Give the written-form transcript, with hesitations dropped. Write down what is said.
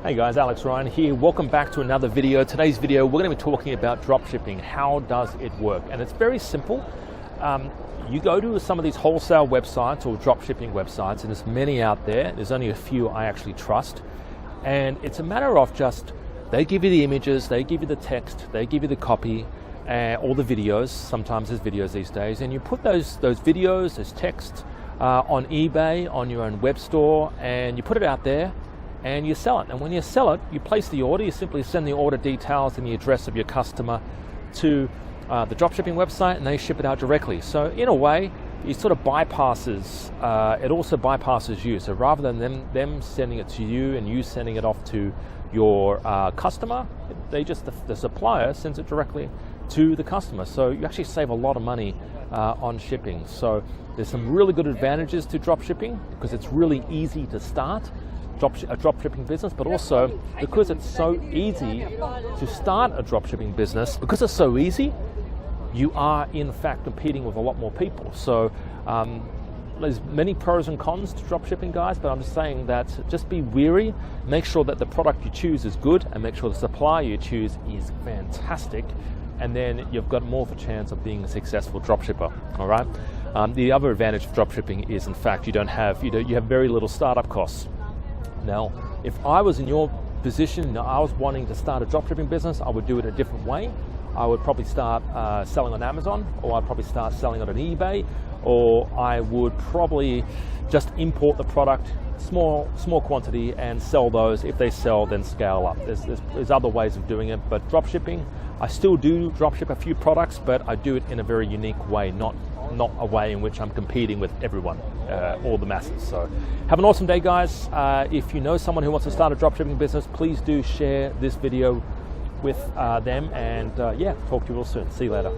Hey guys, Alex Ryan here. Welcome back to another video. Today's video, we're going to be talking about dropshipping. How does it work? And it's very simple. You go to some of these wholesale websites or dropshipping websites, and there's many out there. There's only a few I actually trust. And it's a matter of just, they give you the images, they give you the text, they give you the copy, all the videos. Sometimes there's videos these days. And you put those videos, those texts on eBay, on your own web store, and you put it out there. And you sell it. And when you sell it, you place the order. You simply send the order details and the address of your customer to the dropshipping website, and they ship it out directly. So in a way, it sort of bypasses, it also bypasses you. So rather than them sending it to you and you sending it off to your customer, the supplier sends it directly to the customer. So you actually save a lot of money on shipping. So there's some really good advantages to dropshipping because it's really easy to start a dropshipping business, but also because it's so easy to start a dropshipping business, because it's so easy, you are in fact competing with a lot more people. So there's many pros and cons to dropshipping, guys, but I'm just saying that just be wary, make sure that the product you choose is good, and make sure the supplier you choose is fantastic, and then you've got more of a chance of being a successful dropshipper. All right. The other advantage of dropshipping is, in fact, you have very little startup costs. Now, if I was in your position, I was wanting to start a dropshipping business, I would do it a different way. I would probably start selling on Amazon, or I'd probably start selling it on eBay, or I would probably just import the product, small quantity, and sell those. If they sell, then scale up. There's other ways of doing it, but dropshipping, I still do dropship a few products, but I do it in a very unique way, not a way in which I'm competing with everyone, or the masses. So have an awesome day, guys. If you know someone who wants to start a dropshipping business, please do share this video with them, and yeah, talk to you real soon. See you later.